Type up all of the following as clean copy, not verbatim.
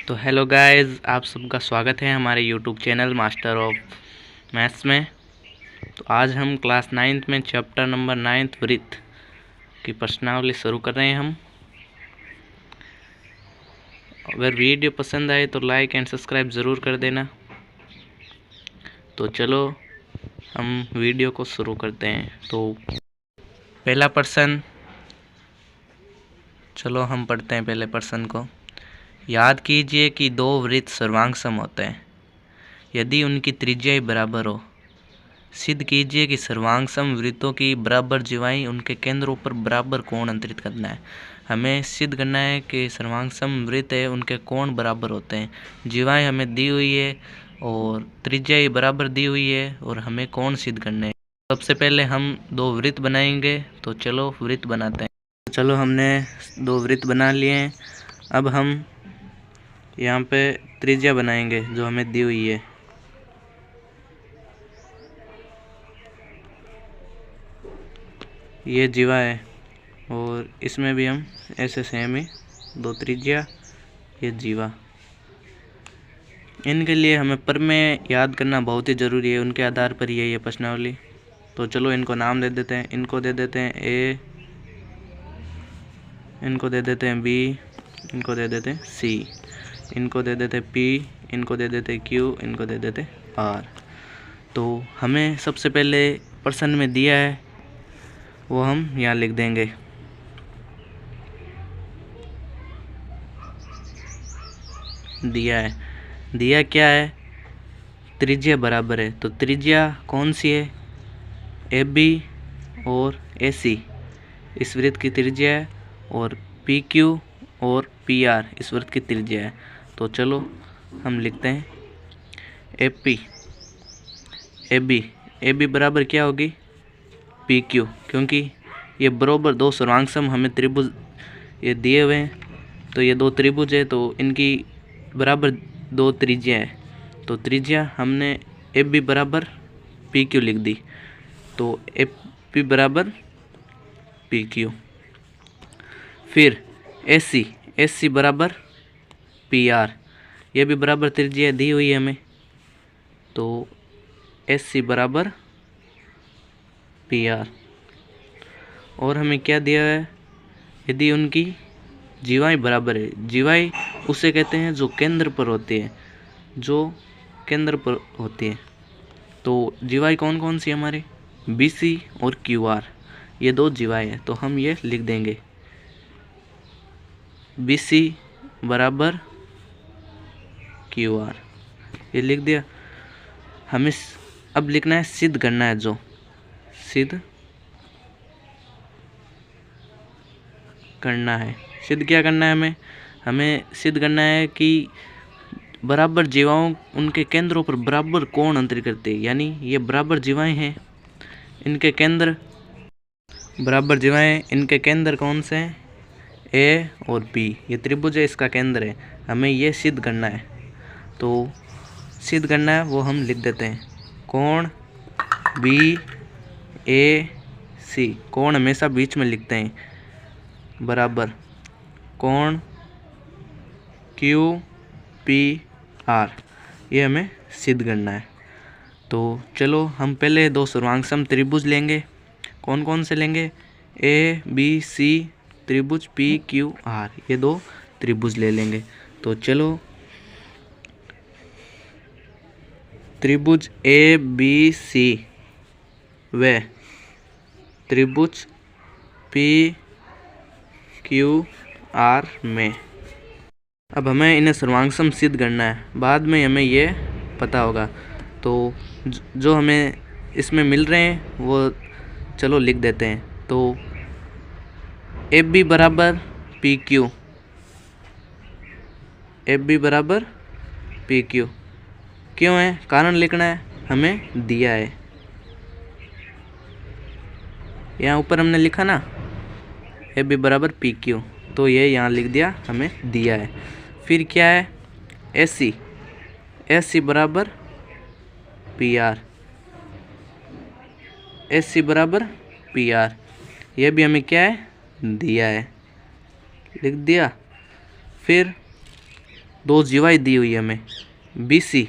तो hello guys, आप सबका स्वागत है हमारे YouTube channel master of maths में। तो आज हम क्लास 9th में चैप्टर नंबर 9 वृत्त की प्रश्नावली शुरू कर रहे हैं हम। अगर वीडियो पसंद आए तो लाइक एंड सब्सक्राइब ज़रूर कर देना। तो चलो हम वीडियो को शुरू करते हैं। तो पहला प्रश्न, चलो हम पढ़ते हैं पहले प्रश्न को। याद कीजिए कि दो वृत्त सर्वांग होते हैं यदि उनकी त्रिज्याएं बराबर हो। सिद्ध कीजिए कि सर्वांग वृत्तों की बराबर जीवाएं उनके केंद्रों पर बराबर कोण अंतरित करना है। हमें सिद्ध करना है कि सर्वांग वृत्त है उनके कोण बराबर होते हैं। जीवाएं हमें दी हुई है और त्रिज्याएं बराबर दी हुई है और हमें कोण सिद्ध करने हैं। सबसे पहले हम दो वृत्त बनाएंगे। तो चलो वृत्त बनाते हैं। चलो हमने दो वृत्त बना लिए हैं। अब हम यहाँ पे त्रिज्या बनाएंगे जो हमें दी हुई है। ये जीवा है और इसमें भी हम ऐसे सेम ही दो त्रिज्या, ये जीवा। इनके लिए हमें प्रमेय याद करना बहुत ही ज़रूरी है, उनके आधार पर ही है ये प्रश्नावली। तो चलो इनको नाम दे देते हैं। इनको दे देते हैं ए, इनको दे देते हैं बी, इनको दे देते हैं सी, इनको दे देते हैं पी, इनको दे देते हैं क्यू, इनको दे देते हैं आर। तो हमें सबसे पहले प्रश्न में दिया है वो हम यहाँ लिख देंगे। दिया क्या है, त्रिज्या बराबर है। तो त्रिज्या कौन सी है, ए बी और ए सी इस वृत्त की त्रिज्या है, और पी क्यू और पी आर इस वृत्त की त्रिज्या है। तो चलो हम लिखते हैं ए पी, ए बी बराबर क्या होगी, पी क्यू, क्योंकि ये बराबर दो सर्वांग हमें त्रिभुज ये दिए हुए हैं। तो ये दो त्रिभुज है तो इनकी बराबर दो त्रिज्या है। तो त्रिज्या हमने ए बी बराबर पी क्यू लिख दी। तो ए पी बराबर पी क्यू। फिर ए सी बराबर पी आर, ये भी बराबर त्रिज्या दी हुई है हमें। तो एस सी बराबर पी आर। और हमें क्या दिया है, यदि उनकी जीवाएं बराबर है। जीवाएं उसे कहते हैं जो केंद्र पर होती है, जो केंद्र पर होती है। तो जीवाएं कौन कौन सी हमारे, बी सी और क्यू आर, ये दो जीवाएं हैं। तो हम ये लिख देंगे बी सी बराबर क्यू आर, ये लिख दिया। हमें अब लिखना है, सिद्ध करना है, जो सिद्ध करना है। सिद्ध क्या करना है, हमें सिद्ध करना है कि बराबर जीवाओं उनके केंद्रों पर बराबर कोण अंतरित करते हैं। यानी ये बराबर जीवाएं हैं, इनके केंद्र बराबर जीवाएं, इनके केंद्र कौन से हैं, ए और बी। ये त्रिभुज है, इसका केंद्र है। हमें ये सिद्ध करना है। तो सिद्ध करना है वो हम लिख देते हैं, कोण बी ए सी, कोण हमेशा बीच में लिखते हैं, बराबर कोण क्यू पी आर, ये हमें सिद्ध करना है। तो चलो हम पहले दो सर्वांग त्रिभुज लेंगे। कौन कौन से लेंगे, ए बी सी त्रिभुज पी क्यू आर, ये दो त्रिभुज ले लेंगे। तो चलो त्रिभुज ए बी सी व त्रिभुज पी क्यू आर में, अब हमें इन्हें सर्वांग सिद्ध करना है, बाद में हमें ये पता होगा। तो जो हमें इसमें मिल रहे हैं वो चलो लिख देते हैं। तो ए बी बराबर पी क्यू, ए बी बराबर पी क्यू क्यों है, कारण लिखना है, हमें दिया है। यहाँ ऊपर हमने लिखा ना ए बी बराबर पी क्यू, तो ये यहाँ लिख दिया, हमें दिया है। फिर क्या है, एस सी बराबर पी आर, एस सी बराबर पी आर, ये भी हमें क्या है, दिया है, लिख दिया। फिर दो जीवाई दी हुई है हमें, BC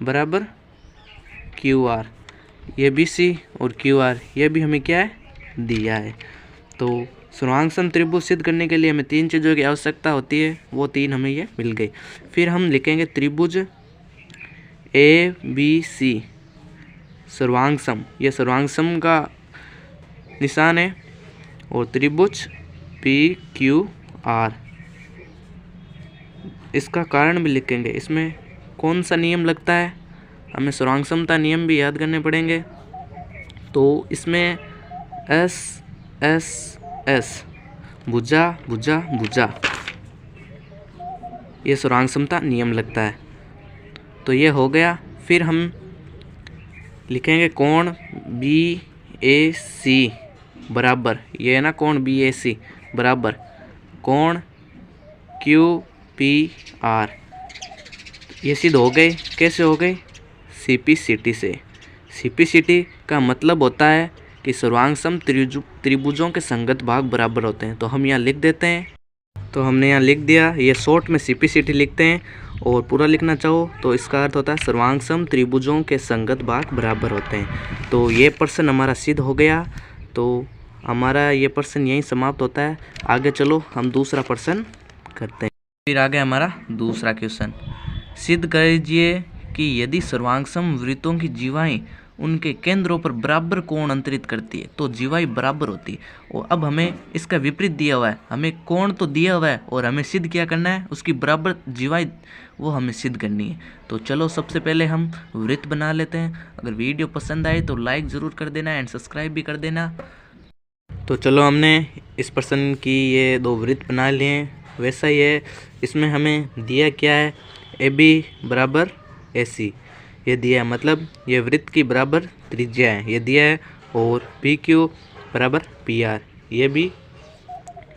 बराबर QR, ये BC और QR ये भी हमें क्या है दिया है। तो सर्वांगसम त्रिभुज सिद्ध करने के लिए हमें तीन चीज़ों की आवश्यकता होती है, वो तीन हमें ये मिल गई। फिर हम लिखेंगे त्रिभुज ABC सर्वांगसम, ये सर्वांगसम का निशान है, और त्रिभुज PQR इसका कारण भी लिखेंगे। इसमें कौन सा नियम लगता है, हमें सर्वांगसमता नियम भी याद करने पड़ेंगे। तो इसमें S भुजा भुजा भुजा ये सर्वांगसमता नियम लगता है। तो ये हो गया। फिर हम लिखेंगे कोण BAC बराबर, ये है ना कोण BAC बराबर कोण QPR। ये सिद्ध हो गए, कैसे हो गए, CPCT से। CPCT का मतलब होता है कि सर्वांगसम त्रिभुजों के संगत भाग बराबर होते हैं। तो हम यहाँ लिख देते हैं, तो हमने यहाँ लिख दिया। ये शॉर्ट में CPCT लिखते हैं, और पूरा लिखना चाहो तो इसका अर्थ होता है सर्वांगसम त्रिभुजों के संगत भाग बराबर होते हैं। तो ये प्रश्न हमारा सिद्ध हो गया। तो हमारा ये प्रश्न यहीं समाप्त होता है। आगे चलो हम दूसरा प्रश्न करते हैं। फिर आगे हमारा दूसरा क्वेश्चन, सिद्ध कीजिए कि यदि सर्वांगसम वृत्तों की जीवाएं उनके केंद्रों पर बराबर कोण अंतरित करती है तो जीवाई बराबर होती है। और अब हमें इसका विपरीत दिया हुआ है, हमें कोण तो दिया हुआ है और हमें सिद्ध क्या करना है, उसकी बराबर जीवाई वो हमें सिद्ध करनी है। तो चलो सबसे पहले हम वृत्त बना लेते हैं। अगर वीडियो पसंद आए तो लाइक ज़रूर कर देना एंड सब्सक्राइब भी कर देना। तो चलो हमने इस प्रश्न की ये दो वृत्त बना लिए हैं। वैसा ही है, इसमें हमें दिया क्या है, AB बराबर AC ये दिया है, मतलब ये वृत्त की बराबर त्रिज्या है ये दिया है। और PQ बराबर PR ये भी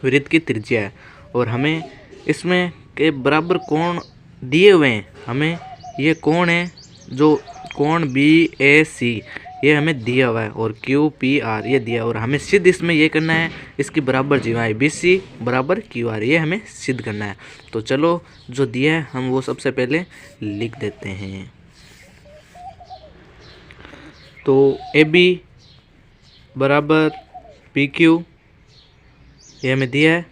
वृत्त की त्रिज्या है। और हमें इसमें के बराबर कोण दिए हुए हैं, हमें ये कोण है जो कोण BAC ये हमें दिया हुआ है, और QPR ये दिया, और हमें सिद्ध इसमें ये करना है इसकी बराबर जीवाएं BC बराबर QR ये हमें सिद्ध करना है। तो चलो जो दिया है हम वो सबसे पहले लिख देते हैं। तो AB बराबर PQ ये हमें दिया है,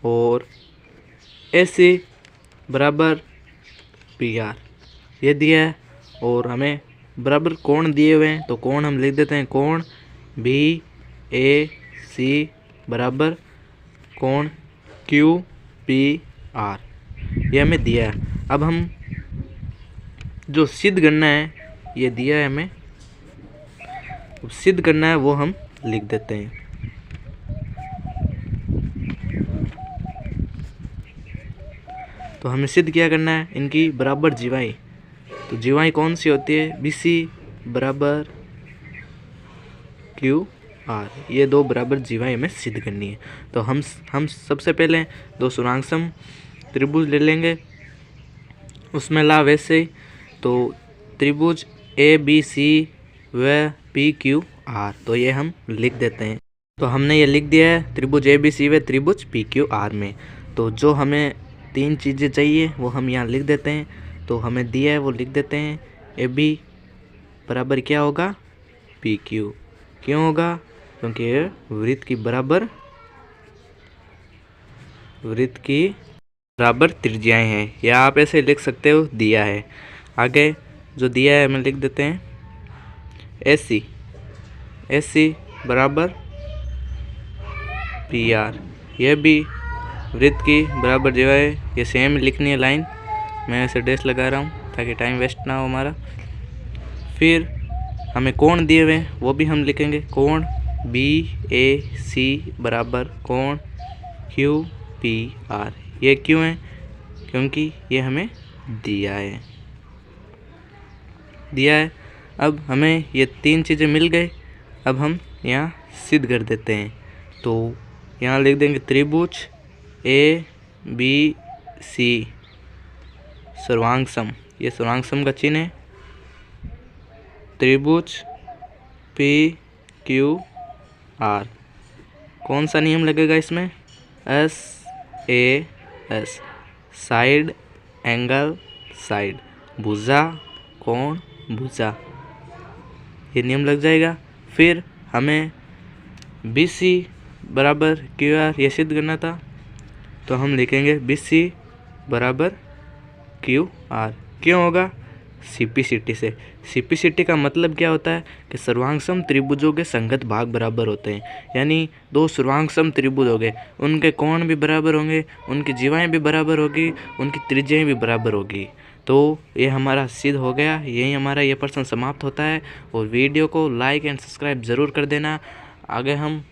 और AC बराबर PR ये दिया है, और हमें बराबर कोण दिए हुए हैं। तो कोण हम लिख देते हैं, कोण BAC बराबर कोण QPR ये हमें दिया है। अब हम जो सिद्ध करना है ये दिया है हमें, सिद्ध करना है वो हम लिख देते हैं। तो हमें सिद्ध क्या करना है, इनकी बराबर जीवाई। तो जीवाई कौन सी होती है, BC बराबर QR ये दो बराबर जीवाई हमें सिद्ध करनी है। तो हम सबसे पहले दो सर्वांगसम त्रिभुज ले लेंगे, उसमें ला वैसे। तो त्रिभुज ABC व PQR तो ये हम लिख देते हैं। तो हमने ये लिख दिया है त्रिभुज ABC व त्रिभुज PQR में। तो जो हमें तीन चीज़ें चाहिए वो हम यहाँ लिख देते हैं। तो हमें दिया है वो लिख देते हैं, AB बराबर क्या होगा, PQ। क्यों होगा, क्योंकि ये वृत्त की बराबर त्रिज्याएं हैं, या आप ऐसे लिख सकते हो दिया है। आगे जो दिया है हमें लिख देते हैं AC बराबर PR यह भी वृत्त की बराबर जो है, ये सेम लिखनी है लाइन। मैं ऐसे डैश लगा रहा हूँ ताकि टाइम वेस्ट ना हो हमारा। फिर हमें कोण दिए हुए हैं वो भी हम लिखेंगे, कोण BAC बराबर कोण QPR। ये क्यों है, क्योंकि ये हमें दिया है। अब हमें ये तीन चीज़ें मिल गए। अब हम यहाँ सिद्ध कर देते हैं। तो यहाँ लिख देंगे त्रिभुज ABC सर्वांगसम, ये सर्वांगसम का चिन्ह है। त्रिभुज PQR कौन सा नियम लगेगा इसमें, SAS साइड एंगल साइड, भुजा कोण भुजा, ये नियम लग जाएगा। फिर हमें BC बराबर QR ये सिद्ध करना था, तो हम लिखेंगे BC बराबर QR। क्यों होगा? CPCT से। CPCT का मतलब क्या होता है कि सर्वांगसम त्रिभुजों के संगत भाग बराबर होते हैं, यानी दो सर्वांगसम त्रिभुज हो गए, उनके कोण भी बराबर होंगे, उनकी जीवाएँ भी बराबर होगी, उनकी त्रिज्याएँ भी बराबर होगी। तो ये हमारा सिद्ध हो गया। यही हमारा ये प्रश्न समाप्त होता है। और वीडियो को लाइक एंड सब्सक्राइब ज़रूर कर देना। आगे हम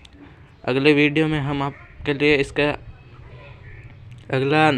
अगले वीडियो में हम आपके लिए इसका अगला